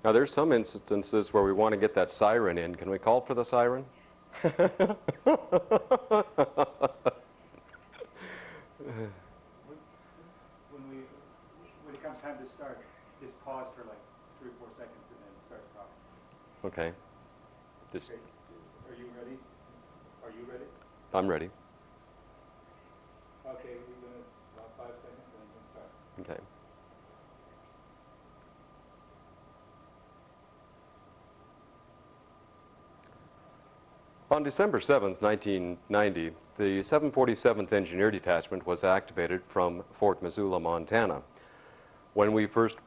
Now, there's some instances where we want to get that siren in. Can we call for the siren? When it comes time to start, just pause for like 3 or 4 seconds and then start talking. Okay. Just, Okay. Are you ready? Are you ready? I'm ready. Okay, we're going to about 5 seconds and then we can start. Okay. On December 7th, 1990, the 747th Engineer Detachment was activated from Fort Missoula, Montana. When we first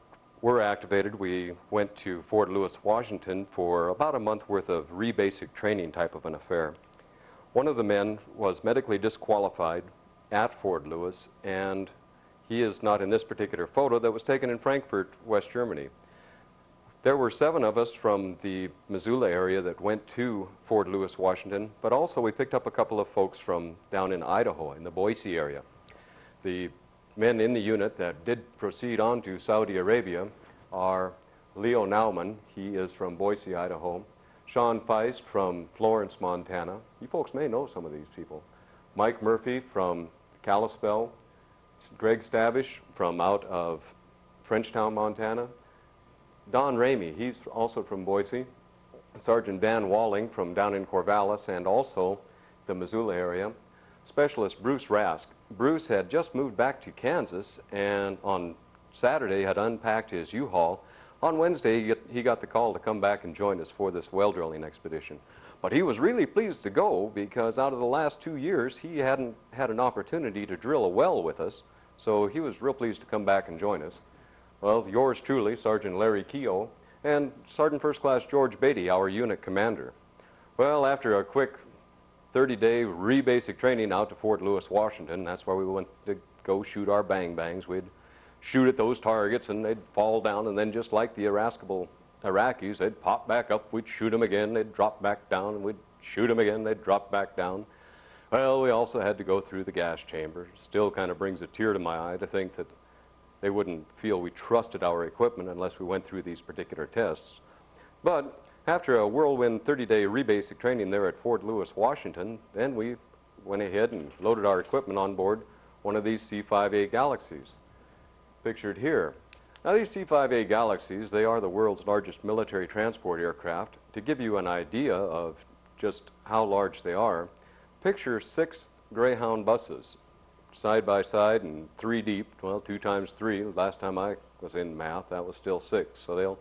were activated, we went to Fort Lewis, Washington for about a month worth of re-basic training type of an affair. One of the men was medically disqualified at Fort Lewis, and he is not in this particular photo that was taken in Frankfurt, West Germany. There were 7 of us from the Missoula area that went to Fort Lewis, Washington, but also we picked up a couple of folks from down in Idaho, in the Boise area. The men in the unit that did proceed on to Saudi Arabia are Leo Naumann, he is from Boise, Idaho, Sean Feist from Florence, Montana. You folks may know some of these people. Mike Murphy from Kalispell, Greg Stavish from out of Frenchtown, Montana, Don Ramey, he's also from Boise, Sergeant Dan Walling from down in Corvallis and also the Missoula area, Specialist Bruce Rask. Bruce had just moved back to Kansas and on Saturday had unpacked his U-Haul. On Wednesday he got the call to come back and join us for this well drilling expedition. But he was really pleased to go because out of the last 2 years he hadn't had an opportunity to drill a well with us, so he was real pleased to come back and join us. Well, yours truly, Sergeant Larry Keogh, and Sergeant First Class George Beatty, our unit commander. Well, after a quick 30-day re-basic training out to Fort Lewis, Washington, that's where we went to go shoot our bang-bangs. We'd shoot at those targets and they'd fall down, and then just like the irascible Iraqis, they'd pop back up, we'd shoot them again, they'd drop back down, and we'd shoot them again, they'd drop back down. Well, we also had to go through the gas chamber. Still kind of brings a tear to my eye to think that they wouldn't feel we trusted our equipment unless we went through these particular tests. But after a whirlwind 30-day re-basic training there at Fort Lewis, Washington, then we went ahead and loaded our equipment on board one of these C-5A Galaxies, pictured here. Now these C-5A Galaxies, they are the world's largest military transport aircraft. To give you an idea of just how large they are, picture 6 Greyhound buses, side by side and 3 deep. Well, 2 times 3. Last time I was in math, that was still 6. So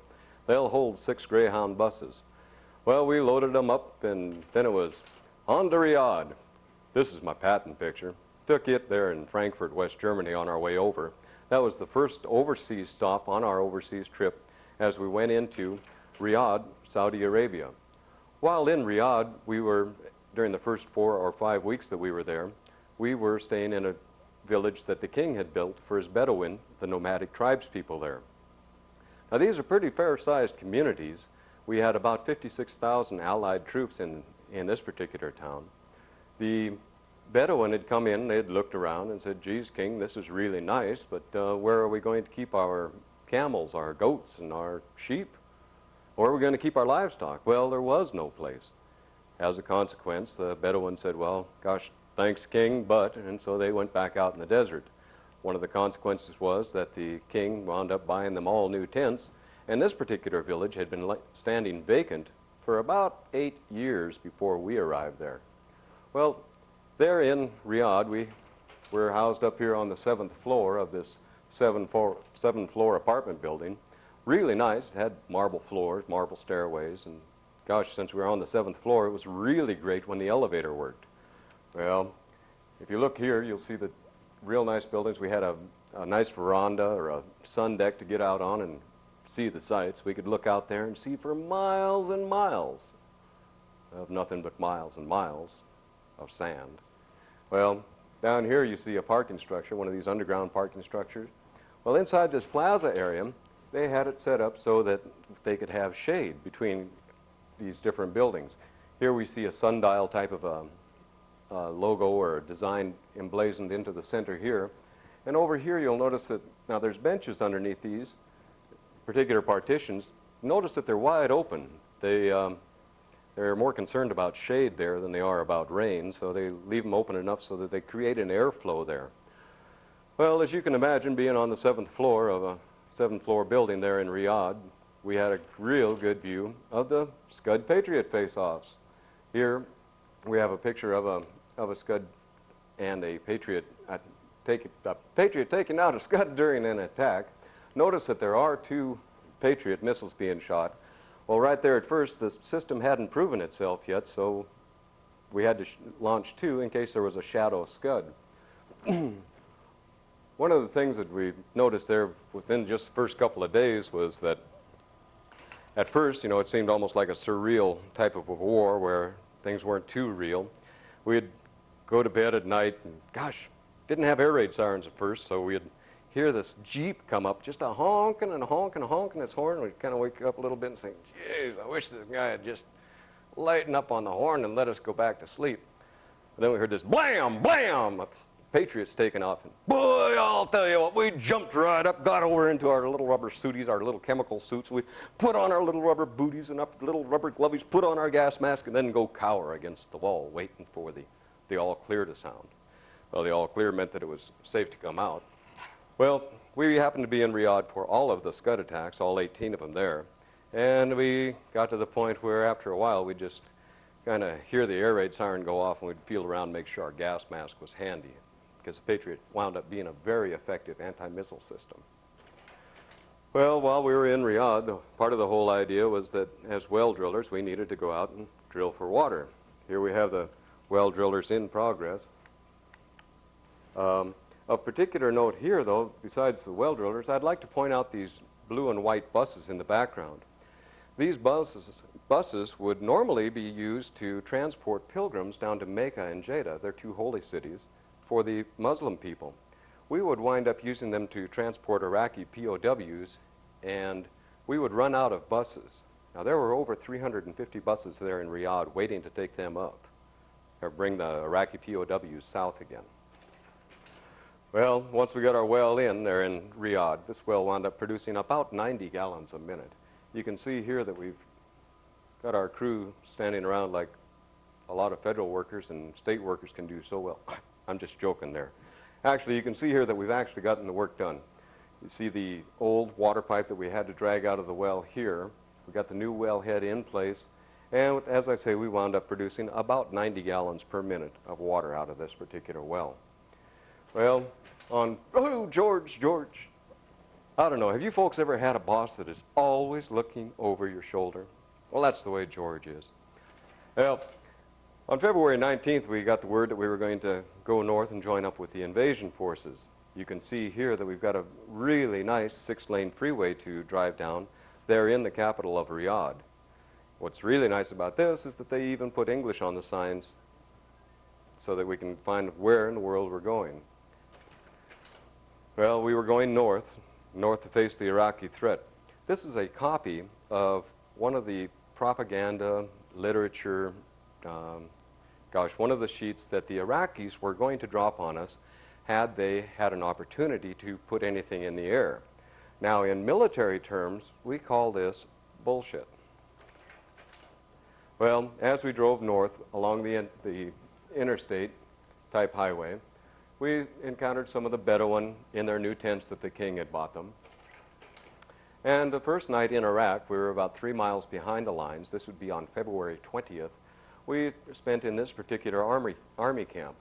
they'll hold 6 Greyhound buses. Well, we loaded them up, and then it was on to Riyadh. This is my patent picture. Took it there in Frankfurt, West Germany, on our way over. That was the first overseas stop on our overseas trip as we went into Riyadh, Saudi Arabia. While in Riyadh, we were, during the first 4 or 5 weeks that we were there, we were staying in a village that the king had built for his Bedouin, the nomadic tribes people there. Now these are pretty fair-sized communities. We had about 56,000 Allied troops in this particular town. The Bedouin had come in, they'd looked around and said, geez, king, this is really nice, but where are we going to keep our camels, our goats, and our sheep? Where are we going to keep our livestock? Well, there was no place. As a consequence, the Bedouin said, well, gosh, thanks, king, but, and so they went back out in the desert. One of the consequences was that the king wound up buying them all new tents, and this particular village had been standing vacant for about 8 years before we arrived there. Well, there in Riyadh, we were housed up here on the 7th floor of this 7-floor apartment building. Really nice. It had marble floors, marble stairways, and gosh, since we were on the 7th floor, it was really great when the elevator worked. Well, if you look here, you'll see the real nice buildings. We had a nice veranda or a sun deck to get out on and see the sights. We could look out there and see for miles and miles of nothing but miles and miles of sand. Well, down here you see a parking structure, one of these underground parking structures. Well, inside this plaza area, they had it set up so that they could have shade between these different buildings. Here we see a sundial type of a logo or a design emblazoned into the center here. And over here you'll notice that now there's benches underneath these particular partitions. notice that they're wide open. They're more concerned about shade there than they are about rain, so they leave them open enough so that they create an airflow there. Well, as you can imagine, being on the 7th floor of a 7th-floor building there in Riyadh, we had a real good view of the Scud Patriot face-offs. Here we have a picture of a Scud and a Patriot, Patriot taking out a Scud during an attack. Notice that there are 2 Patriot missiles being shot. Well, right there at first, the system hadn't proven itself yet, so we had to launch 2 in case there was a shadow Scud. One of the things that we noticed there within just the first couple of days was that at first, it seemed almost like a surreal type of a war where things weren't too real. We'd go to bed at night and, gosh, didn't have air raid sirens at first, so we'd hear this Jeep come up, just a honking and a honking and honking its horn. We'd kind of wake up a little bit and say, geez, I wish this guy had just lightened up on the horn and let us go back to sleep. And then we heard this blam, blam, Patriots taking off. And boy, I'll tell you what, we jumped right up, got over into our little rubber suities, our little chemical suits. We put on our little rubber booties and little rubber glovies, put on our gas mask, and then go cower against the wall, waiting for the all clear to sound. Well, the all clear meant that it was safe to come out. Well, we happened to be in Riyadh for all of the Scud attacks, all 18 of them there. And we got to the point where after a while we'd just kind of hear the air raid siren go off and we'd feel around and make sure our gas mask was handy, because the Patriot wound up being a very effective anti-missile system. Well, while we were in Riyadh, part of the whole idea was that as well drillers, we needed to go out and drill for water. Here we have the well drillers in progress. Of particular note here, though, besides the well drillers, I'd like to point out these blue and white buses in the background. These buses would normally be used to transport pilgrims down to Mecca and Jeddah, their 2 holy cities, for the Muslim people. We would wind up using them to transport Iraqi POWs, and we would run out of buses. Now, there were over 350 buses there in Riyadh waiting to take them up, or bring the Iraqi POWs south again. Well, once we got our well in there in Riyadh, this well wound up producing about 90 gallons a minute. You can see here that we've got our crew standing around like a lot of federal workers and state workers can do so well. I'm just joking there. Actually, you can see here that we've actually gotten the work done. You see the old water pipe that we had to drag out of the well here. We got the new well head in place. And as I say, we wound up producing about 90 gallons per minute of water out of this particular well. Well, George, I don't know, have you folks ever had a boss that is always looking over your shoulder? Well, that's the way George is. Well, on February 19th, we got the word that we were going to go north and join up with the invasion forces. You can see here that we've got a really nice 6-lane freeway to drive down there in the capital of Riyadh. What's really nice about this is that they even put English on the signs so that we can find where in the world we're going. Well, we were going north to face the Iraqi threat. This is a copy of one of the propaganda, literature, one of the sheets that the Iraqis were going to drop on us had they had an opportunity to put anything in the air. Now, in military terms, we call this bullshit. Well, as we drove north along the interstate type highway, we encountered some of the Bedouin in their new tents that the king had bought them. And the first night in Iraq, we were about 3 miles behind the lines. This would be on February 20th. We spent in this particular army camp.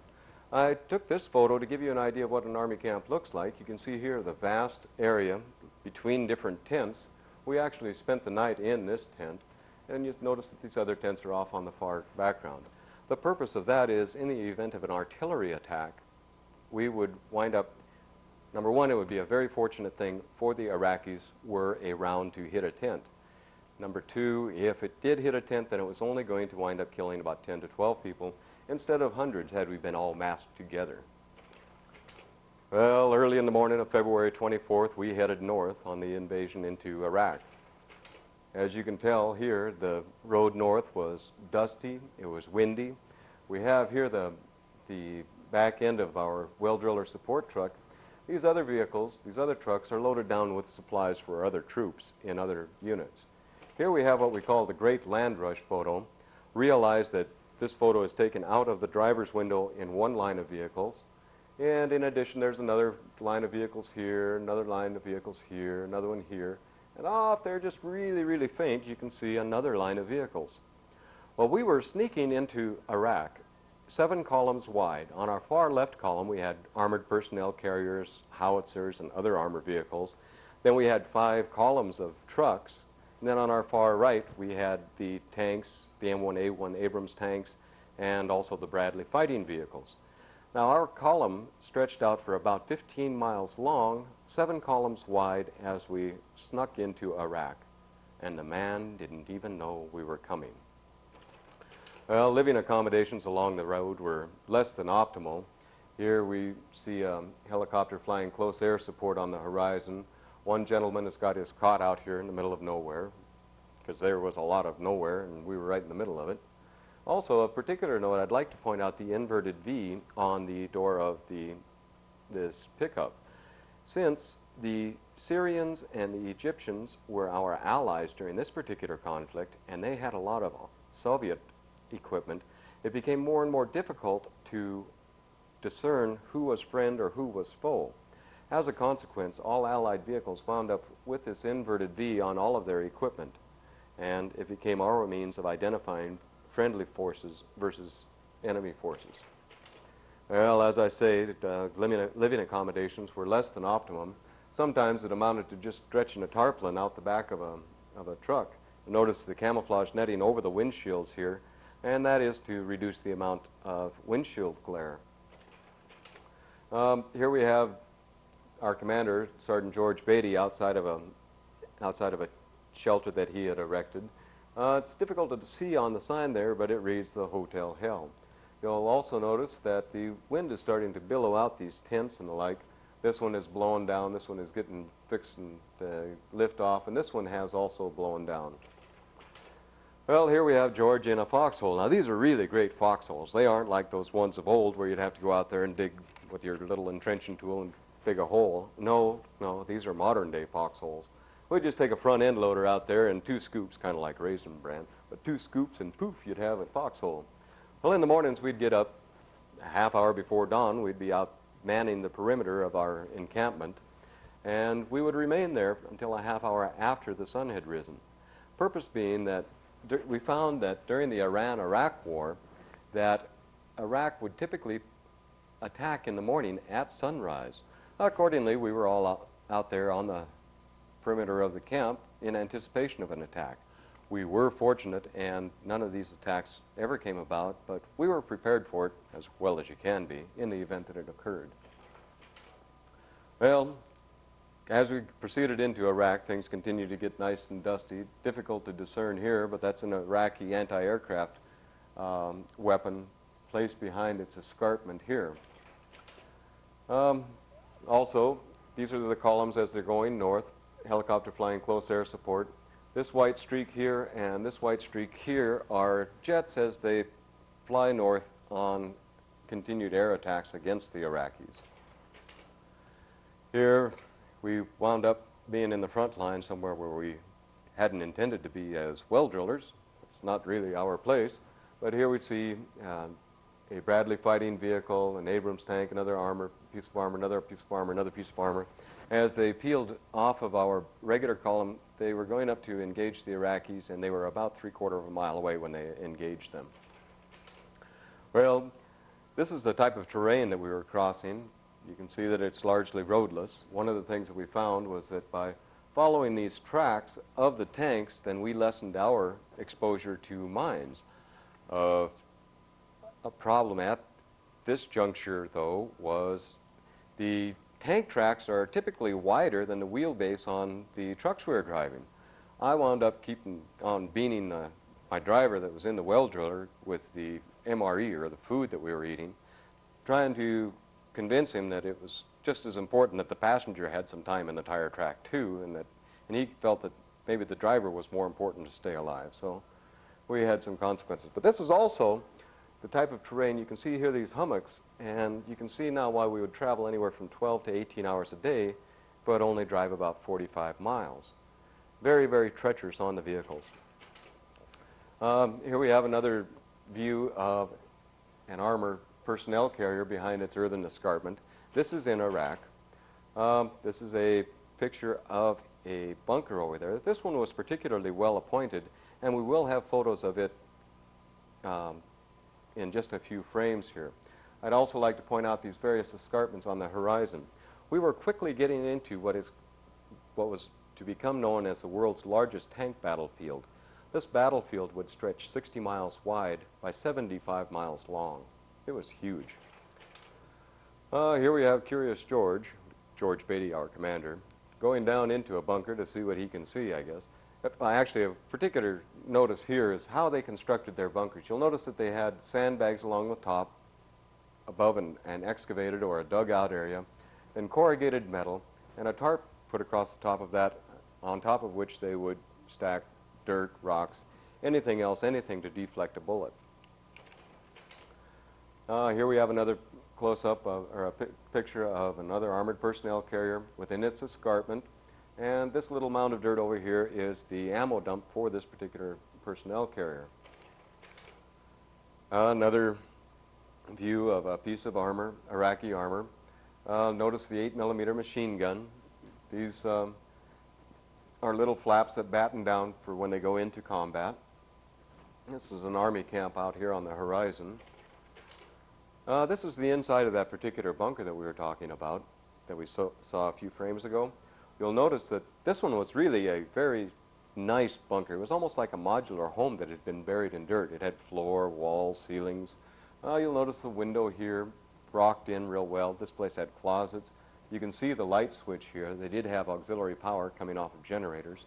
I took this photo to give you an idea of what an army camp looks like. You can see here the vast area between different tents. We actually spent the night in this tent, and you notice that these other tents are off on the far background. The purpose of that is, in the event of an artillery attack, we would wind up, number one, it would be a very fortunate thing for the Iraqis were a round to hit a tent. Number two, if it did hit a tent, then it was only going to wind up killing about 10 to 12 people instead of hundreds had we been all massed together. Well, early in the morning of February 24th, we headed north on the invasion into Iraq. As you can tell here, the road north was dusty, it was windy. We have here the back end of our well driller support truck. These other vehicles, these other trucks are loaded down with supplies for other troops in other units. Here we have what we call the Great Land Rush photo. Realize that this photo is taken out of the driver's window in one line of vehicles. And in addition, there's another line of vehicles here, another line of vehicles here, another one here. And off there, just really, really faint, you can see another line of vehicles. Well, we were sneaking into Iraq, 7 columns wide. On our far left column, we had armored personnel carriers, howitzers, and other armored vehicles. Then we had 5 columns of trucks. And then on our far right, we had the tanks, the M1A1 Abrams tanks, and also the Bradley fighting vehicles. Now, our column stretched out for about 15 miles long, 7 columns wide, as we snuck into Iraq. And the man didn't even know we were coming. Well, living accommodations along the road were less than optimal. Here we see a helicopter flying close air support on the horizon. One gentleman has got his cot out here in the middle of nowhere, because there was a lot of nowhere, and we were right in the middle of it. Also, a particular note, I'd like to point out the inverted V on the door of this pickup. Since the Syrians and the Egyptians were our allies during this particular conflict, and they had a lot of Soviet equipment, it became more and more difficult to discern who was friend or who was foe. As a consequence, all Allied vehicles wound up with this inverted V on all of their equipment, and it became our means of identifying friendly forces versus enemy forces. Well, as I say, living accommodations were less than optimum. Sometimes it amounted to just stretching a tarpaulin out the back of a truck. Notice the camouflage netting over the windshields here, and that is to reduce the amount of windshield glare. Here we have our commander, Sergeant George Beatty, outside of a shelter that he had erected. It's difficult to see on the sign there, but it reads the Hotel Hell. You'll also notice that the wind is starting to billow out these tents and the like. This one is blowing down, this one is getting fixed and lift off, and this one has also blown down. Well, here we have George in a foxhole. Now, these are really great foxholes. They aren't like those ones of old where you'd have to go out there and dig with your little entrenching tool and dig a hole. No, these are modern-day foxholes. We'd just take a front end loader out there and 2 scoops, kind of like Raisin Bran, but 2 scoops and poof, you'd have a foxhole. Well, in the mornings, we'd get up a half hour before dawn. We'd be out manning the perimeter of our encampment, and we would remain there until a half hour after the sun had risen. Purpose being that we found that during the Iran-Iraq war, that Iraq would typically attack in the morning at sunrise. Accordingly, we were all out there on the perimeter of the camp in anticipation of an attack. We were fortunate, and none of these attacks ever came about, but we were prepared for it as well as you can be in the event that it occurred. Well, as we proceeded into Iraq, things continued to get nice and dusty. Difficult to discern here, but that's an Iraqi anti-aircraft weapon placed behind its escarpment here. Also, these are the columns as they're going north. Helicopter flying close air support. This white streak here and this white streak here are jets as they fly north on continued air attacks against the Iraqis. Here we wound up being in the front line somewhere where we hadn't intended to be as well drillers. It's not really our place, but here we see a Bradley fighting vehicle, an Abrams tank, another armor, piece of armor, another piece of armor, another piece of armor. As they peeled off of our regular column, they were going up to engage the Iraqis, and they were about 3/4 of a mile away when they engaged them. Well, this is the type of terrain that we were crossing. You can see that it's largely roadless. One of the things that we found was that by following these tracks of the tanks, then we lessened our exposure to mines. A problem at this juncture, though, was the tank tracks are typically wider than the wheelbase on the trucks we were driving. I wound up keeping on beaning my driver that was in the well driller with the MRE, or the food that we were eating, trying to convince him that it was just as important that the passenger had some time in the tire track too, and he felt that maybe the driver was more important to stay alive. So we had some consequences. But this is also the type of terrain. You can see here these hummocks, and you can see now why we would travel anywhere from 12 to 18 hours a day, but only drive about 45 miles. very, very treacherous on the vehicles. Here we have another view of an armored personnel carrier behind its earthen escarpment. This is in Iraq. This is a picture of a bunker over there. This one was particularly well appointed, and we will have photos of it in just a few frames here. I'd also like to point out these various escarpments on the horizon. We were quickly getting into what was to become known as the world's largest tank battlefield. This battlefield would stretch 60 miles wide by 75 miles long. It was huge. Here we have Curious George Beatty, our commander, going down into a bunker to see what he can see, I guess. Actually, a particular notice here is how they constructed their bunkers. You'll notice that they had sandbags along the top, above an excavated or a dugout area, then corrugated metal, and a tarp put across the top of that, on top of which they would stack dirt, rocks, anything else, anything to deflect a bullet. Here we have another close-up or a picture of another armored personnel carrier within its escarpment. And this little mound of dirt over here is the ammo dump for this particular personnel carrier. Another view of a piece of armor, Iraqi armor. Notice the 8mm machine gun. These are little flaps that batten down for when they go into combat. This is an army camp out here on the horizon. This is the inside of that particular bunker that we were talking about, that we saw a few frames ago. You'll notice that this one was really a very nice bunker. It was almost like a modular home that had been buried in dirt. It had floor, walls, ceilings. You'll notice the window here rocked in real well. This place had closets. You can see the light switch here. They did have auxiliary power coming off of generators.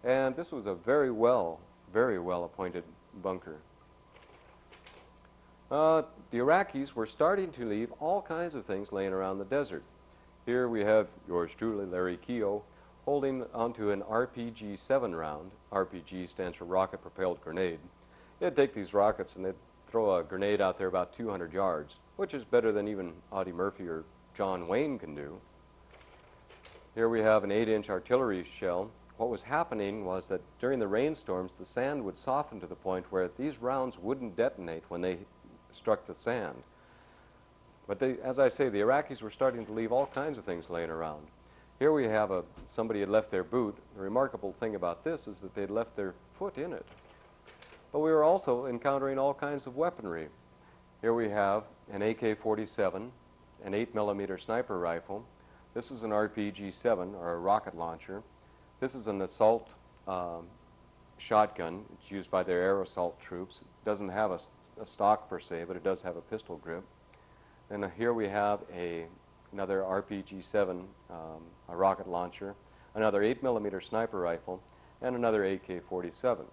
And this was a very well appointed bunker. The Iraqis were starting to leave all kinds of things laying around the desert. Here we have yours truly, Larry Keogh, holding onto an RPG-7 round. RPG stands for Rocket Propelled Grenade. They'd take these rockets and they'd throw a grenade out there about 200 yards, which is better than even Audie Murphy or John Wayne can do. Here we have an 8-inch artillery shell. What was happening was that during the rainstorms, the sand would soften to the point where these rounds wouldn't detonate when they struck the sand. But as I say, the Iraqis were starting to leave all kinds of things laying around. Here we have somebody had left their boot. The remarkable thing about this is that they'd left their foot in it. But we were also encountering all kinds of weaponry. Here we have an AK-47, an 8mm sniper rifle. This is an RPG-7, or a rocket launcher. This is an assault shotgun. It's used by their air assault troops. It doesn't have a stock per se, but it does have a pistol grip. And here we have another RPG-7, a rocket launcher, another 8mm sniper rifle, and another AK-47.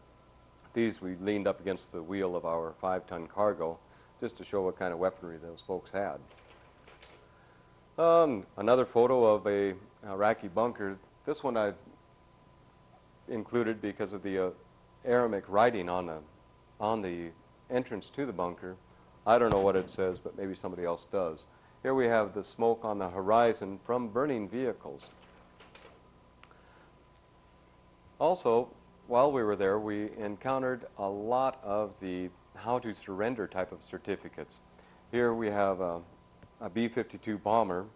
These we leaned up against the wheel of our 5-ton cargo just to show what kind of weaponry those folks had. Another photo of a Iraqi bunker. This one I've included because of the Aramaic writing on the entrance to the bunker. I don't know what it says, but maybe somebody else does. Here we have the smoke on the horizon from burning vehicles. Also, while we were there, we encountered a lot of the how to surrender type of certificates. Here we have a B-52 bomber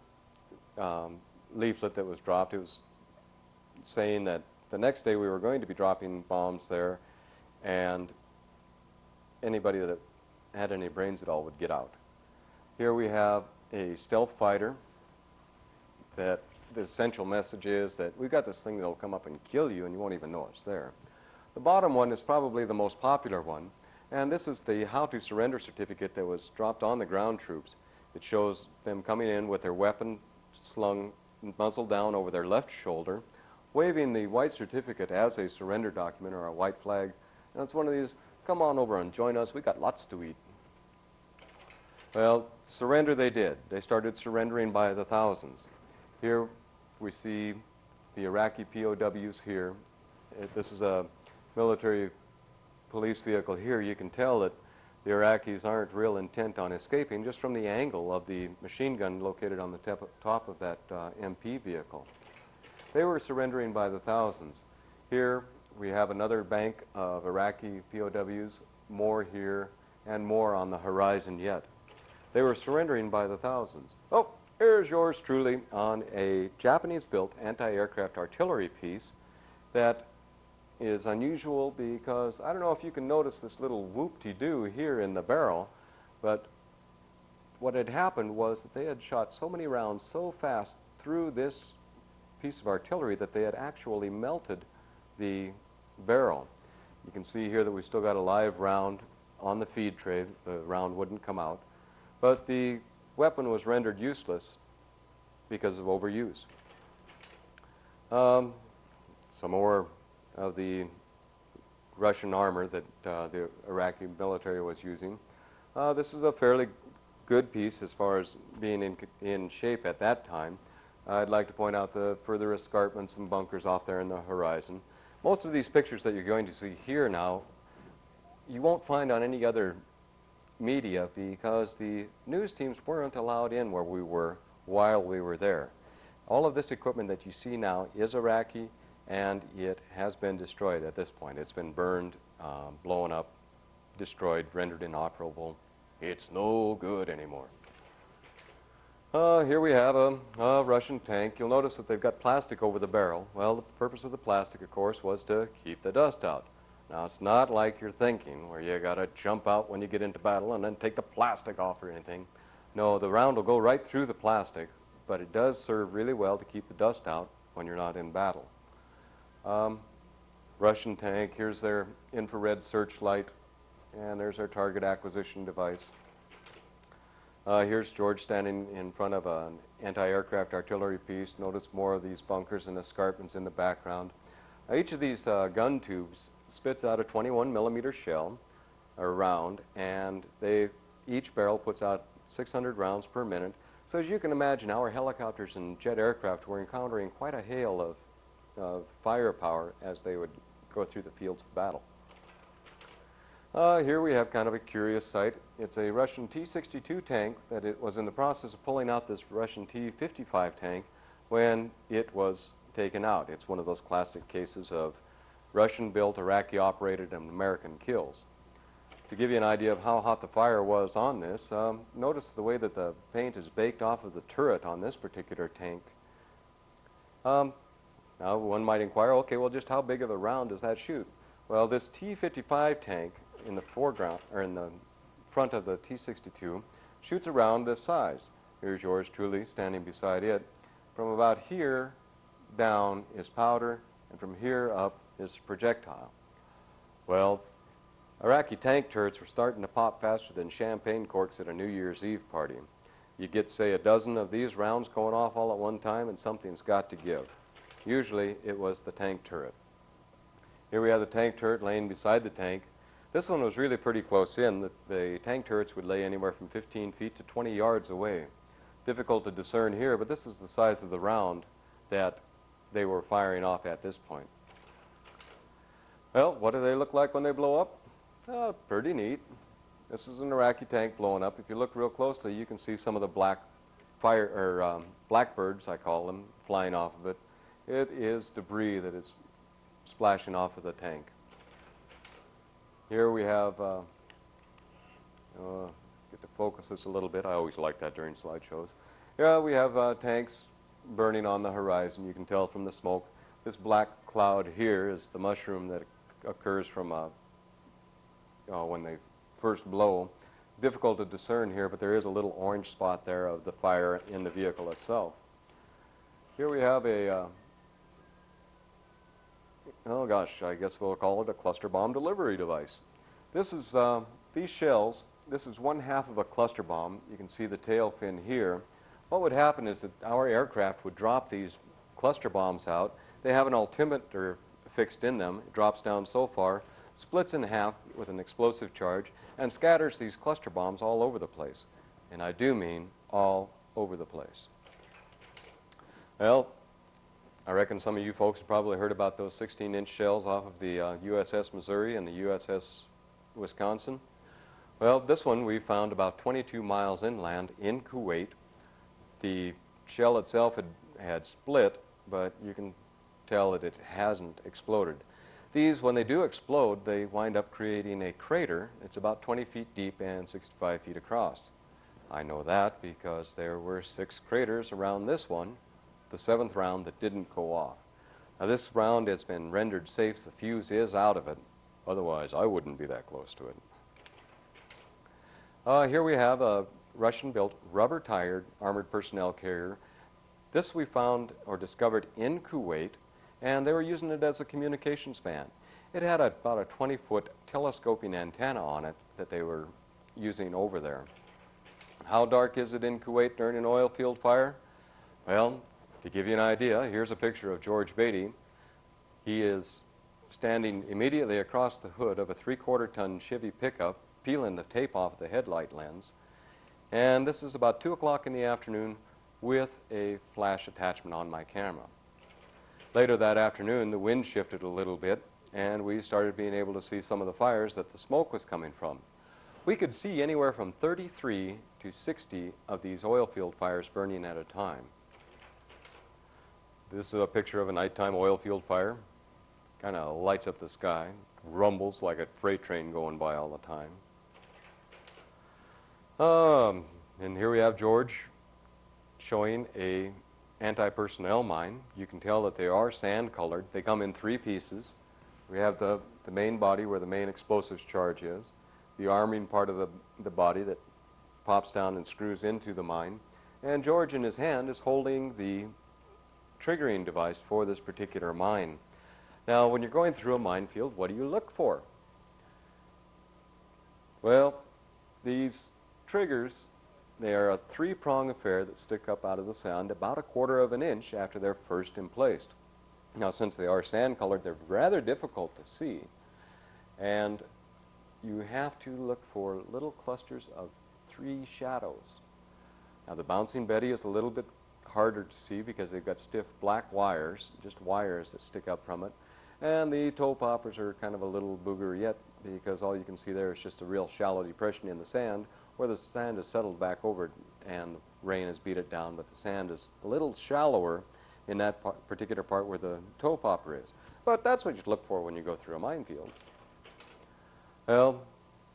leaflet that was dropped. It was saying that the next day we were going to be dropping bombs there, and anybody that had any brains at all would get out. Here we have a stealth fighter that the essential message is that we've got this thing that'll come up and kill you and you won't even know it's there. The bottom one is probably the most popular one, and this is the how to surrender certificate that was dropped on the ground troops. It shows them coming in with their weapon slung muzzle down over their left shoulder, waving the white certificate as a surrender document or a white flag. And it's one of these, come on over and join us, we got lots to eat. Well, surrender they did. They started surrendering by the thousands. Here we see the Iraqi POWs here. This is a military police vehicle here. You can tell that the Iraqis aren't real intent on escaping just from the angle of the machine gun located on the top of that MP vehicle. They were surrendering by the thousands. Here we have another bank of Iraqi POWs, more here, and more on the horizon yet. They were surrendering by the thousands. Oh, here's yours truly on a Japanese-built anti-aircraft artillery piece that is unusual because I don't know if you can notice this little whoop-de-doo here in the barrel, but what had happened was that they had shot so many rounds so fast through this piece of artillery that they had actually melted the barrel. You can see here that we still got a live round on the feed tray. The round wouldn't come out. But the weapon was rendered useless because of overuse. Some more of the Russian armor that the Iraqi military was using. This is a fairly good piece as far as being in shape at that time. I'd like to point out the further escarpments and bunkers off there in the horizon. Most of these pictures that you're going to see here now, you won't find on any other media because the news teams weren't allowed in where we were while we were there. All of this equipment that you see now is Iraqi, and it has been destroyed at this point. It's been burned, blown up, destroyed, rendered inoperable. It's no good anymore. Here we have a Russian tank. You'll notice that they've got plastic over the barrel. Well, the purpose of the plastic, of course, was to keep the dust out. Now, it's not like you're thinking, where you got to jump out when you get into battle and then take the plastic off or anything. No, the round will go right through the plastic, but it does serve really well to keep the dust out when you're not in battle. Russian tank, here's their infrared searchlight, and there's our target acquisition device. Here's George standing in front of an anti-aircraft artillery piece. Notice more of these bunkers and escarpments in the background. Each of these gun tubes spits out a 21 millimeter shell, or round, and each barrel puts out 600 rounds per minute. So as you can imagine, our helicopters and jet aircraft were encountering quite a hail of firepower as they would go through the fields of battle. Here we have kind of a curious sight. It's a Russian T-62 tank that it was in the process of pulling out this Russian T-55 tank when it was taken out. It's one of those classic cases of Russian-built, Iraqi-operated, and American kills. To give you an idea of how hot the fire was on this, notice the way that the paint is baked off of the turret on this particular tank. Now one might inquire, okay, well just how big of a round does that shoot? Well, this T-55 tank in the foreground, or in the front of the T-62, shoots a round this size. Here's yours truly standing beside it. From about here down is powder, and from here up is projectile. Well, Iraqi tank turrets were starting to pop faster than champagne corks at a New Year's Eve party. You get, say, a dozen of these rounds going off all at one time, and something's got to give. Usually it was the tank turret. Here we have the tank turret laying beside the tank. This one was really pretty close in. The tank turrets would lay anywhere from 15 feet to 20 yards away. Difficult to discern here, but this is the size of the round that they were firing off at this point. Well, what do they look like when they blow up? Pretty neat. This is an Iraqi tank blowing up. If you look real closely, you can see some of the blackbirds, I call them, flying off of it. It is debris that is splashing off of the tank. Here we have, get to focus this a little bit. I always like that during slideshows. Yeah, we have tanks burning on the horizon. You can tell from the smoke. This black cloud here is the mushroom that occurs from when they first blow. Difficult to discern here, but there is a little orange spot there of the fire in the vehicle itself. Here we have a, oh gosh, I guess we'll call it a cluster bomb delivery device. This is, these shells, this is one half of a cluster bomb. You can see the tail fin here. What would happen is that our aircraft would drop these cluster bombs out. They have an altimeter fixed in them. It drops down so far, splits in half with an explosive charge, and scatters these cluster bombs all over the place. And I do mean all over the place. Well, I reckon some of you folks have probably heard about those 16-inch shells off of the USS Missouri and the USS Wisconsin. Well, this one we found about 22 miles inland in Kuwait. The shell itself had split, but you can tell that it hasn't exploded. These, when they do explode, they wind up creating a crater. It's about 20 feet deep and 65 feet across. I know that because there were 6 craters around this one, the 7th round that didn't go off. Now this round has been rendered safe. The fuse is out of it. Otherwise, I wouldn't be that close to it. Here we have a Russian-built, rubber-tired armored personnel carrier. This we found or discovered in Kuwait, and they were using it as a communication span. It had about a 20-foot telescoping antenna on it that they were using over there. How dark is it in Kuwait during an oil field fire? Well, to give you an idea, here's a picture of George Beatty. He is standing immediately across the hood of a 3/4-ton Chevy pickup, peeling the tape off the headlight lens. And this is about 2 o'clock in the afternoon with a flash attachment on my camera. Later that afternoon, the wind shifted a little bit, and we started being able to see some of the fires that the smoke was coming from. We could see anywhere from 33 to 60 of these oil field fires burning at a time. This is a picture of a nighttime oil field fire. Kind of lights up the sky, rumbles like a freight train going by all the time. And here we have George showing a anti-personnel mine. You can tell that they are sand-colored. They come in 3 pieces. We have the main body where the main explosives charge is, the arming part of the body that pops down and screws into the mine, and George in his hand is holding the triggering device for this particular mine. Now, when you're going through a minefield, what do you look for? Well, these triggers, they are a 3-prong affair that stick up out of the sand about 1/4 of an inch after they're first emplaced. Now, since they are sand-colored, they're rather difficult to see, and you have to look for little clusters of 3 shadows. Now, the bouncing Betty is a little bit harder to see because they've got stiff black wires, just wires that stick up from it, and the toe poppers are kind of a little booger yet because all you can see there is just a real shallow depression in the sand where the sand has settled back over it and the rain has beat it down, but the sand is a little shallower in that particular part where the toe popper is. But that's what you look for when you go through a minefield. Well,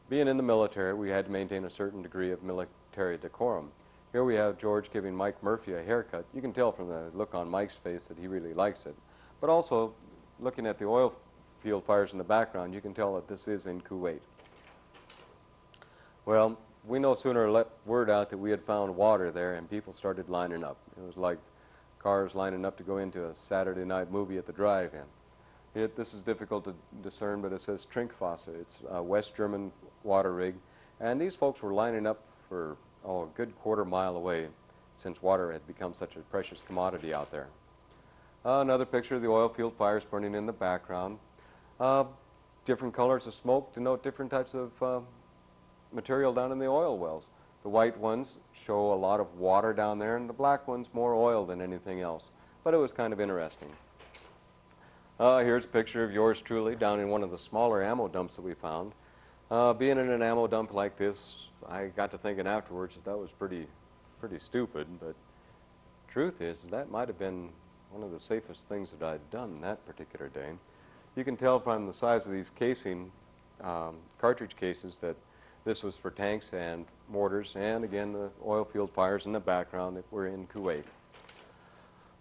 being in the military, we had to maintain a certain degree of military decorum. Here we have George giving Mike Murphy a haircut. You can tell from the look on Mike's face that he really likes it. But also, looking at the oil field fires in the background, you can tell that this is in Kuwait. Well, we no sooner let word out that we had found water there and people started lining up. It was like cars lining up to go into a Saturday night movie at the drive-in. This is difficult to discern, but it says Trinkwasser. It's a West German water rig. And these folks were lining up for a good 1/4 mile away since water had become such a precious commodity out there. Another picture of the oil field fires burning in the background. Different colors of smoke denote different types of material down in the oil wells. The white ones show a lot of water down there, and the black ones more oil than anything else. But it was kind of interesting. Here's a picture of yours truly down in one of the smaller ammo dumps that we found. Being in an ammo dump like this, I got to thinking afterwards that was pretty stupid, but truth is that might have been one of the safest things that I'd done that particular day. You can tell from the size of these casing, cartridge cases, that this was for tanks and mortars, and again the oil field fires in the background that were in Kuwait.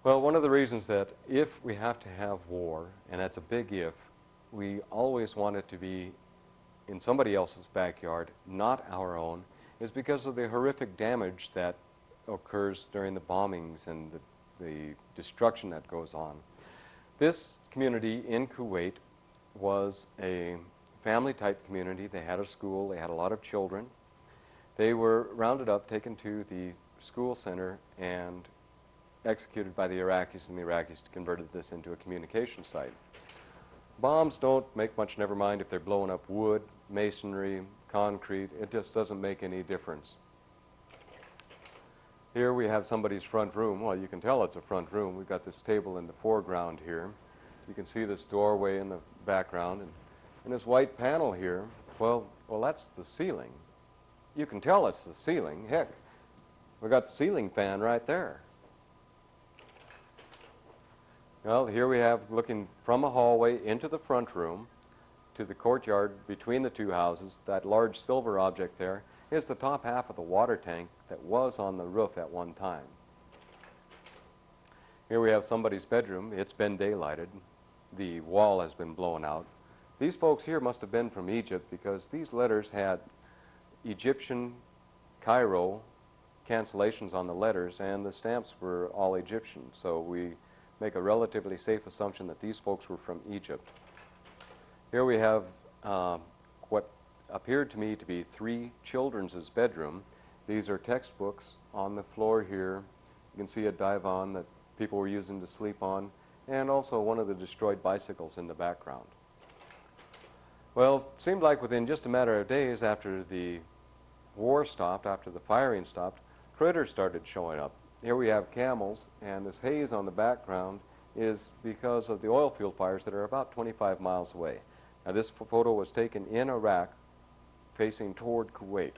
Well, one of the reasons that if we have to have war, and that's a big if, we always want it to be in somebody else's backyard, not our own, is because of the horrific damage that occurs during the bombings and the destruction that goes on. This community in Kuwait was a family-type community. They had a school, they had a lot of children. They were rounded up, taken to the school center, and executed by the Iraqis, and the Iraqis converted this into a communication site. Bombs don't make much, never mind if they're blowing up wood, masonry, concrete. It just doesn't make any difference. Here we have somebody's front room. Well, you can tell it's a front room. We've got this table in the foreground here. You can see this doorway in the background, and this white panel here, well, that's the ceiling. You can tell it's the ceiling. Heck, we've got the ceiling fan right there. Well, here we have, looking from a hallway into the front room to the courtyard between the two houses, that large silver object there is the top half of the water tank that was on the roof at one time. Here we have somebody's bedroom. It's been daylighted. The wall has been blown out. These folks here must have been from Egypt because these letters had Egyptian, Cairo cancellations on the letters, and the stamps were all Egyptian. So we make a relatively safe assumption that these folks were from Egypt. Here we have what appeared to me to be 3 children's bedroom. These are textbooks on the floor here. You can see a divan that people were using to sleep on, and also one of the destroyed bicycles in the background. Well, it seemed like within just a matter of days after the war stopped, after the firing stopped, critters started showing up. Here we have camels, and this haze on the background is because of the oil field fires that are about 25 miles away. Now, this photo was taken in Iraq, facing toward Kuwait.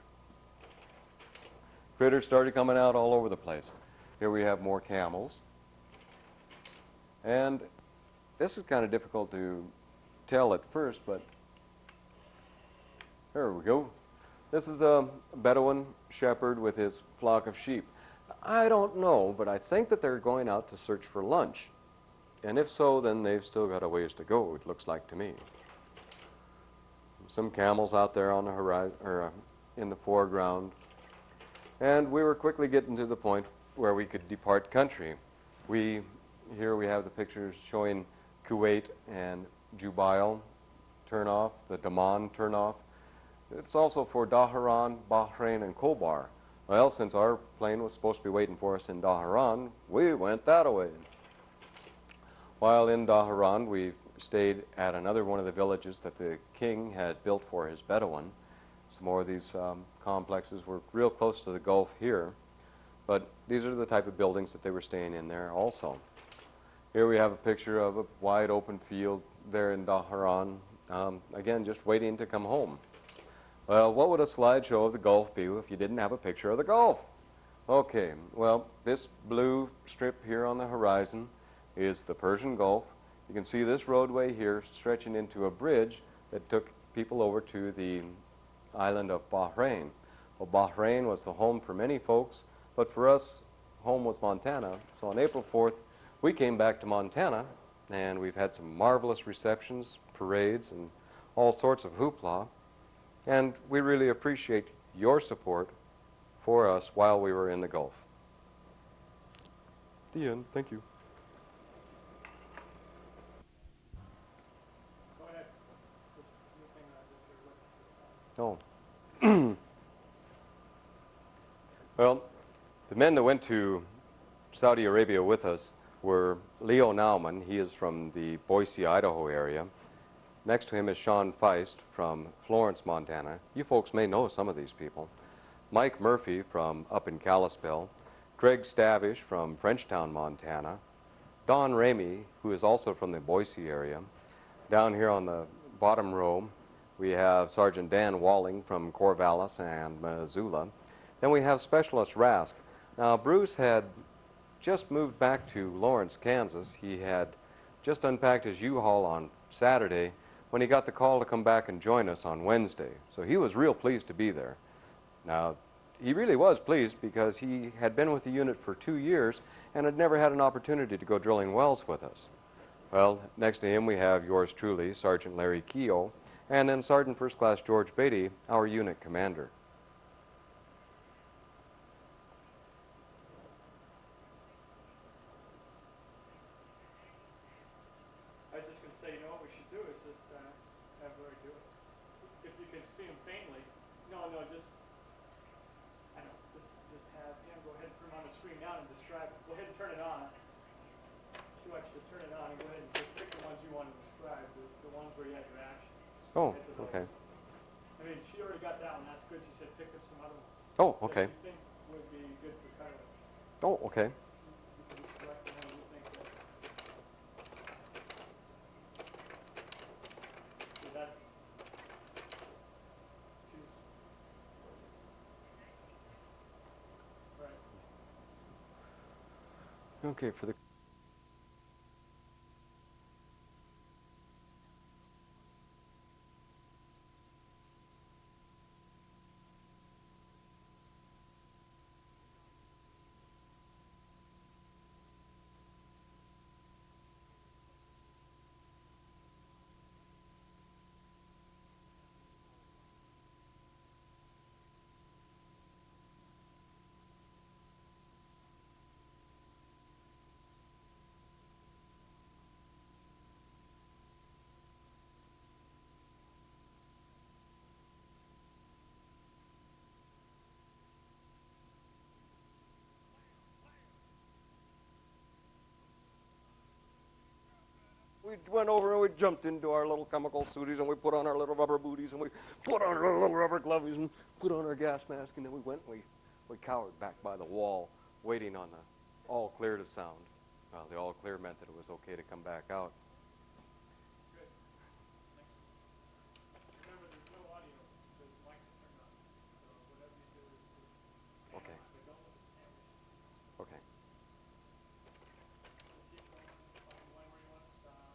Critters started coming out all over the place. Here we have more camels. And this is kind of difficult to tell at first, but there we go. This is a Bedouin shepherd with his flock of sheep. I don't know, but I think that they're going out to search for lunch. And if so, then they've still got a ways to go, it looks like to me. Some camels out there on the horizon, or in the foreground. And we were quickly getting to the point where we could depart country. Here we have the pictures showing Kuwait and Jubail turn off, the Daman turn off. It's also for Dhahran, Bahrain, and Khobar. Well, since our plane was supposed to be waiting for us in Dhahran, we went that way. While in Dhahran, we stayed at another one of the villages that the king had built for his Bedouin. Some more of these complexes were real close to the Gulf here, but these are the type of buildings that they were staying in there also. Here we have a picture of a wide open field there in Dhahran, again, just waiting to come home. Well, what would a slideshow of the Gulf be if you didn't have a picture of the Gulf? Okay, well, this blue strip here on the horizon is the Persian Gulf. You can see this roadway here stretching into a bridge that took people over to the island of Bahrain. Well, Bahrain was the home for many folks, but for us, home was Montana. So on April 4th, we came back to Montana, and we've had some marvelous receptions, parades, and all sorts of hoopla. And we really appreciate your support for us while we were in the Gulf. The end. Thank you. Oh. Well, the men that went to Saudi Arabia with us were Leo Nauman. He is from the Boise, Idaho area. Next to him is Sean Feist from Florence, Montana. You folks may know some of these people. Mike Murphy from up in Kalispell. Craig Stavish from Frenchtown, Montana. Don Ramey, who is also from the Boise area. Down here on the bottom row, we have Sergeant Dan Walling from Corvallis and Missoula. Then we have Specialist Rask. Now, Bruce had just moved back to Lawrence, Kansas. He had just unpacked his U-Haul on Saturday when he got the call to come back and join us on Wednesday. So he was real pleased to be there. Now, he really was pleased because he had been with the unit for 2 years and had never had an opportunity to go drilling wells with us. Well, next to him we have yours truly, Sergeant Larry Keogh, and then Sergeant First Class George Beatty, our unit commander. I was just going to say, you know what we should do is just have Larry do it. If you can see him faintly, just have him go ahead and put him on the screen now and describe it. Go ahead and turn it on. Too much to turn it on and go ahead and just pick the ones you want to describe, the ones where you had your action. Oh, okay. I mean, she already got that one. That's good. She said pick up some other ones. Oh, okay. That you think would be good for Carly. Oh, okay. You can select the one you think that. So that. Choose. Right. Okay, for the we went over and we jumped into our little chemical suities and we put on our little rubber booties and we put on our little rubber gloves and put on our gas mask, and then we went and we cowered back by the wall waiting on the all clear to sound. The all clear meant that it was okay to come back out. Good. Next. Remember, there's no audio. The mic is turned on. So whatever you do is hang Okay. on, but don't look at the cameras. Okay. Just keep going. Find one where you want to stop.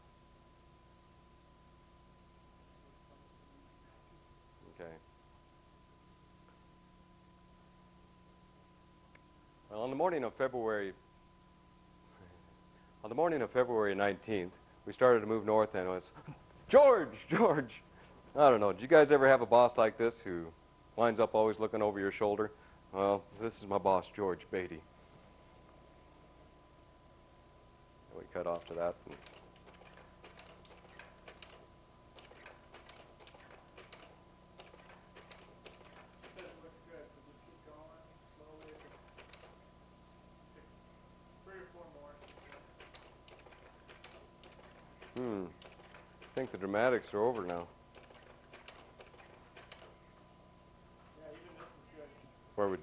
Okay. Well, on the morning of February 19th, we started to move north, and it was, George! I don't know, did you guys ever have a boss like this who winds up always looking over your shoulder? Well, this is my boss, George Beatty. We cut off to that. Says it looks good, so just keep going slowly. Pick 3 or 4 more. I think the dramatics are over now. Yeah, even this is good. Where would...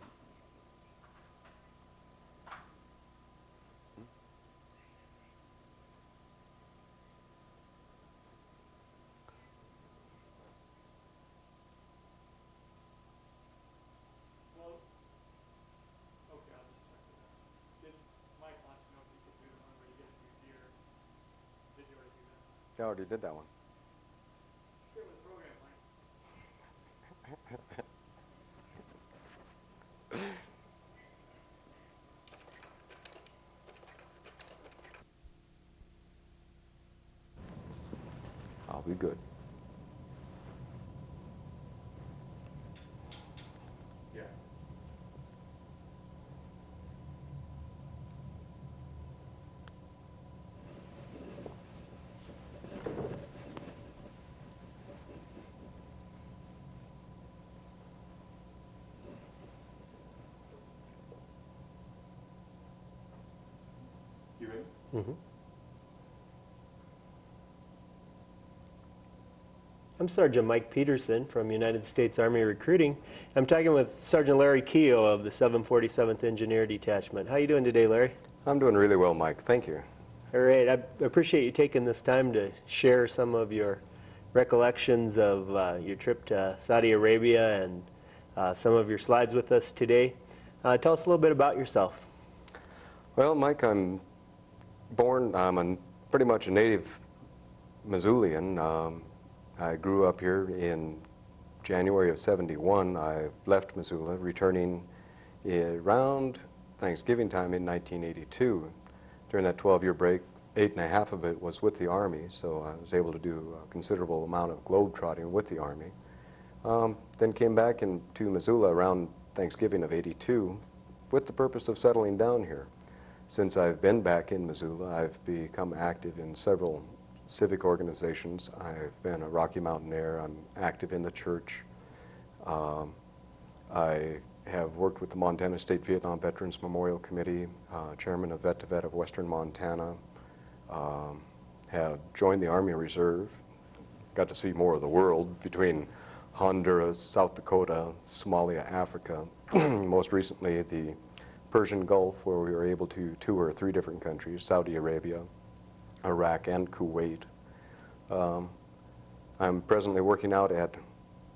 Well, okay, I'll just check it out. Mike wants to know if you could do the one where you get a new gear. Did you already do that? I already did that one. Share with the program, Mike. I'll be good. Yeah. You ready? Mm-hmm. I'm Sergeant Mike Peterson from United States Army Recruiting. I'm talking with Sergeant Larry Keogh of the 747th Engineer Detachment. How you doing today, Larry? I'm doing really well, Mike. Thank you. All right. I appreciate you taking this time to share some of your recollections of your trip to Saudi Arabia and some of your slides with us today. Tell us a little bit about yourself. Well, Mike, I'm pretty much a native Missoulian. I grew up here in January of '71. I left Missoula, returning around Thanksgiving time in 1982. During that 12-year break, 8.5 of it was with the Army, so I was able to do a considerable amount of globe-trotting with the Army. Then came back into Missoula around Thanksgiving of '82 with the purpose of settling down here. Since I've been back in Missoula, I've become active in several civic organizations. I've been a Rocky Mountaineer. I'm active in the church. I have worked with the Montana State Vietnam Veterans Memorial Committee, chairman of Vet to Vet of Western Montana, have joined the Army Reserve, got to see more of the world between Honduras, South Dakota, Somalia, Africa, most recently the Persian Gulf, where we were able to tour 3 different countries, Saudi Arabia, Iraq, and Kuwait. I'm presently working out at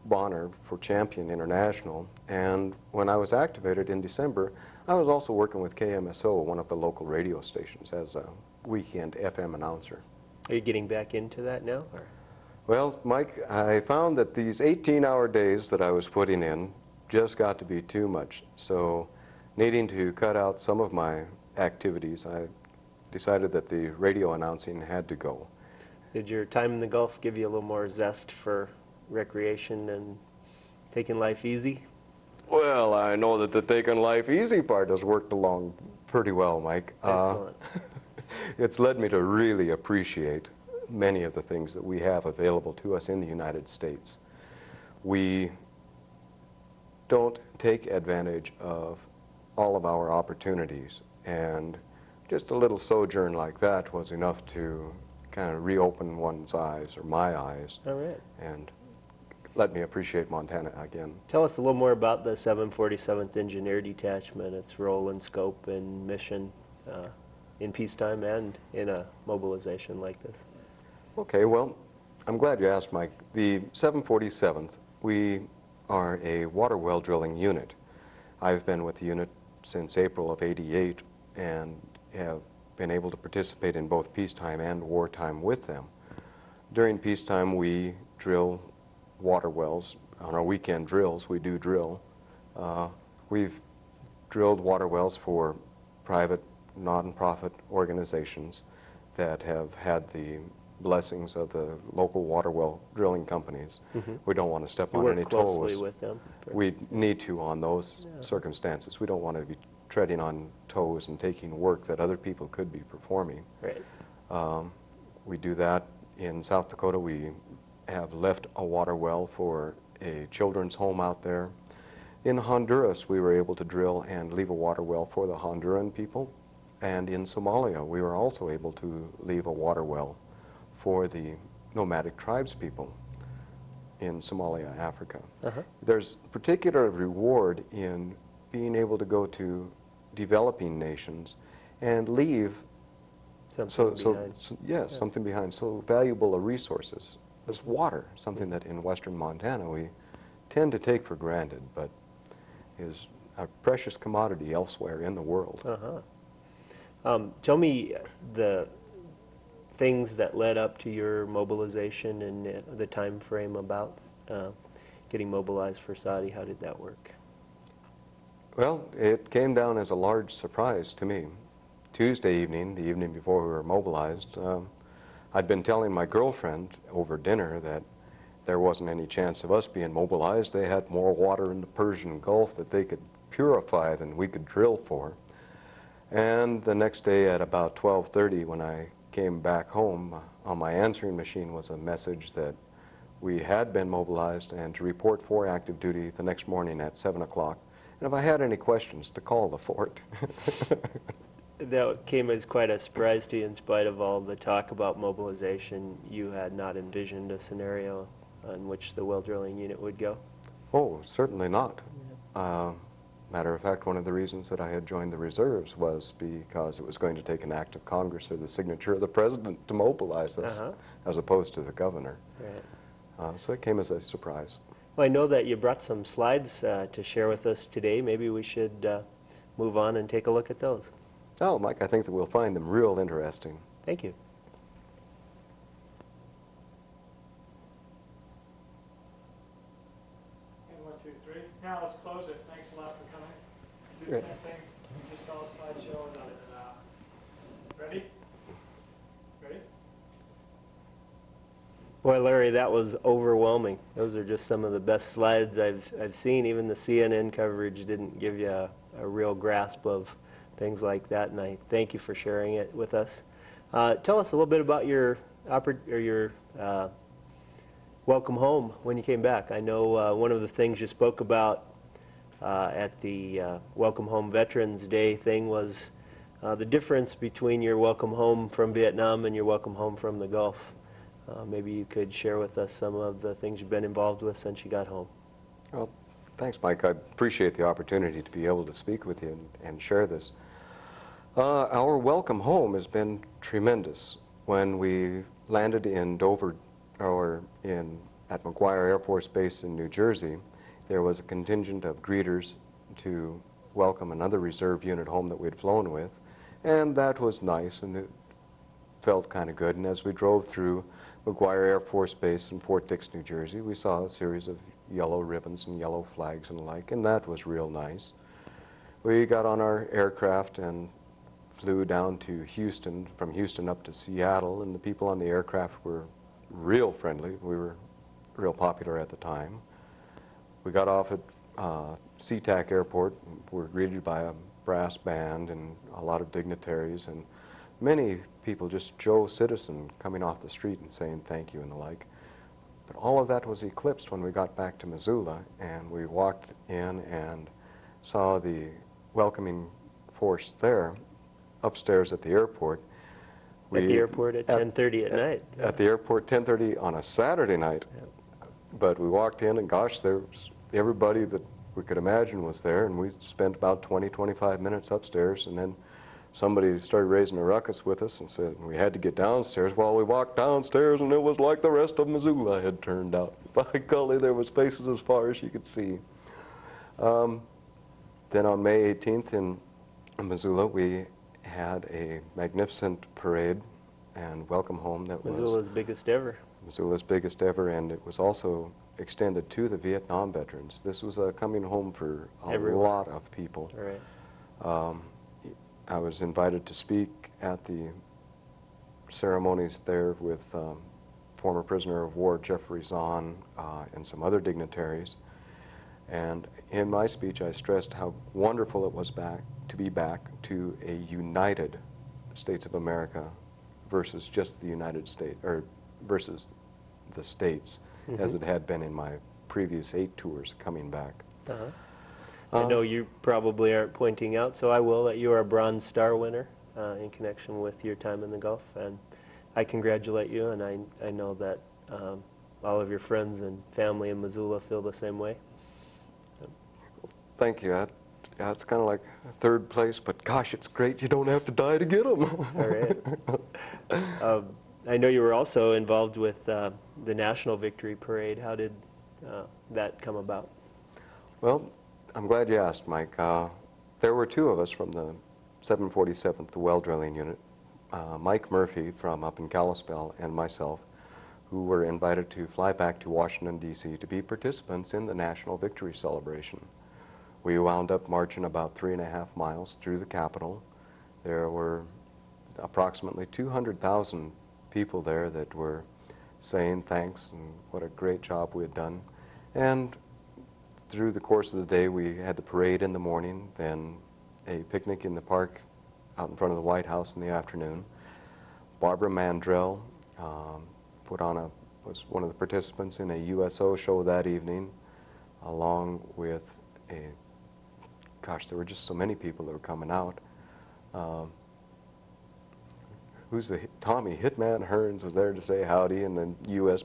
Bonner for Champion International, and when I was activated in December, I was also working with KMSO, one of the local radio stations, as a weekend FM announcer. Are you getting back into that now? Or? Well, Mike, I found that these 18-hour days that I was putting in just got to be too much. So, needing to cut out some of my activities, I decided that the radio announcing had to go. Did your time in the Gulf give you a little more zest for recreation and taking life easy? Well, I know that the taking life easy part has worked along pretty well, Mike. Excellent. It's led me to really appreciate many of the things that we have available to us in the United States. We don't take advantage of all of our opportunities, and just a little sojourn like that was enough to kind of reopen one's eyes, or my eyes, All right. and let me appreciate Montana again. Tell us a little more about the 747th Engineer Detachment, its role and scope and mission in peacetime and in a mobilization like this. Okay, well, I'm glad you asked, Mike. The 747th, we are a water well drilling unit. I've been with the unit since April of '88 and have been able to participate in both peacetime and wartime with them. During peacetime, we drill water wells. On our weekend drills, we do drill. We've drilled water wells for private, non-profit organizations that have had the blessings of the local water well drilling companies. We don't want to step You on work any closely toes. with them. We need to on those circumstances. We don't want to be treading on toes and taking work that other people could be performing. Right. We do that. In South Dakota, we have left a water well for a children's home out there. In Honduras, we were able to drill and leave a water well for the Honduran people. And in Somalia, we were also able to leave a water well for the nomadic tribes people in Somalia, Africa. There's particular reward in being able to go to developing nations and leave Something behind. yes, something behind. So valuable a resources as water, something that in western Montana we tend to take for granted, but is a precious commodity elsewhere in the world. Tell me the things that led up to your mobilization and the time frame about getting mobilized for Saudi. How did that work? Well, it came down as a large surprise to me. Tuesday evening, the evening before we were mobilized, I'd been telling my girlfriend over dinner that there wasn't any chance of us being mobilized. They had more water in the Persian Gulf that they could purify than we could drill for. And the next day at about 12:30, when I came back home, on my answering machine was a message that we had been mobilized and to report for active duty the next morning at 7 o'clock. And if I had any questions, to call the fort. That came as quite a surprise to you in spite of all the talk about mobilization. You had not envisioned a scenario in which the well drilling unit would go? Oh, certainly not. Matter of fact, one of the reasons that I had joined the reserves was because it was going to take an act of Congress or the signature of the president to mobilize us, as opposed to the governor. Right. So it came as a surprise. Well, I know that you brought some slides to share with us today. Maybe we should move on and take a look at those. Oh, Mike, I think that we'll find them real interesting. Thank you. And 1, 2, 3. Now let's close it. Thanks a lot for coming. Do the Right. same thing. Just tell a slideshow and ready? Ready? Boy, Larry, that was overwhelming. Those are just some of the best slides I've seen. Even the CNN coverage didn't give you a real grasp of things like that, and I thank you for sharing it with us. Tell us a little bit about your welcome home when you came back. I know one of the things you spoke about at the Welcome Home Veterans Day thing was the difference between your welcome home from Vietnam and your welcome home from the Gulf. Maybe you could share with us some of the things you've been involved with since you got home. Well, thanks, Mike. I appreciate the opportunity to be able to speak with you and share this. Our welcome home has been tremendous. When we landed in Dover, or at McGuire Air Force Base in New Jersey, there was a contingent of greeters to welcome another reserve unit home that we'd flown with, and that was nice, and it felt kind of good. And as we drove through McGuire Air Force Base in Fort Dix, New Jersey, we saw a series of yellow ribbons and yellow flags and the like, and that was real nice. We got on our aircraft and flew down to Houston, from Houston up to Seattle, and the people on the aircraft were real friendly. We were real popular at the time. We got off at SeaTac Airport. We were greeted by a brass band and a lot of dignitaries, and many people, just Joe citizen, coming off the street and saying thank you and the like. But all of that was eclipsed when we got back to Missoula, and we walked in and saw the welcoming force there upstairs at the airport. At the airport at 10:30 at night. At the airport, 10:30 on a Saturday night. Yep. But we walked in, and gosh, there was everybody that we could imagine was there, and we spent about 20, 25 minutes upstairs, and then somebody started raising a ruckus with us and said we had to get downstairs. Well, we walked downstairs, and it was like the rest of Missoula had turned out. By golly, there was spaces as far as you could see. Then on May 18th in Missoula, we had a magnificent parade and welcome home that was Missoula's biggest ever. Missoula's biggest ever, and it was also extended to the Vietnam veterans. This was a coming home for a lot of people. All right. I was invited to speak at the ceremonies there with former prisoner of war Jeffrey Zahn and some other dignitaries. And in my speech, I stressed how wonderful it was to be back to a united States of America versus just the United States, or versus the states, as it had been in my previous 8 tours coming back. I know you probably aren't pointing out, so I will, that you are a Bronze Star winner in connection with your time in the Gulf, and I congratulate you, and I know that all of your friends and family in Missoula feel the same way. Thank you. It's kind of like 3rd place, but gosh, it's great. You don't have to die to get them. All right. I know you were also involved with the National Victory Parade. How did that come about? Well, I'm glad you asked, Mike. There were 2 of us from the 747th, the well drilling unit, Mike Murphy from up in Kalispell and myself, who were invited to fly back to Washington, D.C. to be participants in the National Victory Celebration. We wound up marching about 3.5 miles through the Capitol. There were approximately 200,000 people there that were saying thanks and what a great job we had done. And through the course of the day, we had the parade in the morning, then a picnic in the park out in front of the White House in the afternoon. Barbara Mandrell was one of the participants in a USO show that evening, along with there were just so many people that were coming out. Tommy Hitman Hearns was there to say howdy, and the U.S.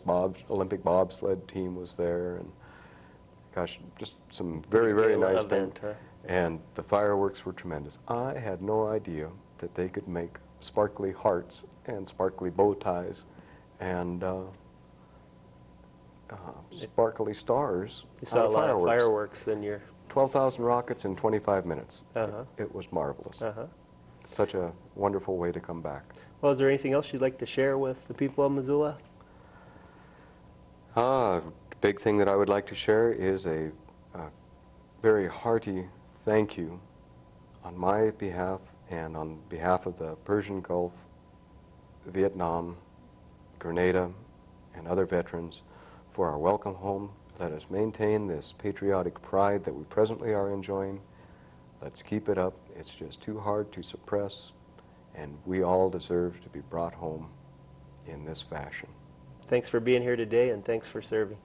Olympic bobsled team was there, and gosh, just some very, very nice things. And the fireworks were tremendous. I had no idea that they could make sparkly hearts and sparkly bow ties and sparkly stars You saw a lot of fireworks in your... 12,000 rockets in 25 minutes. It was marvelous. Such a wonderful way to come back. Well, is there anything else you'd like to share with the people of Missoula? The big thing that I would like to share is a very hearty thank you on my behalf and on behalf of the Persian Gulf, Vietnam, Grenada, and other veterans for our welcome home. Let us maintain this patriotic pride that we presently are enjoying. Let's keep it up. It's just too hard to suppress, and we all deserve to be brought home in this fashion. Thanks for being here today, and thanks for serving.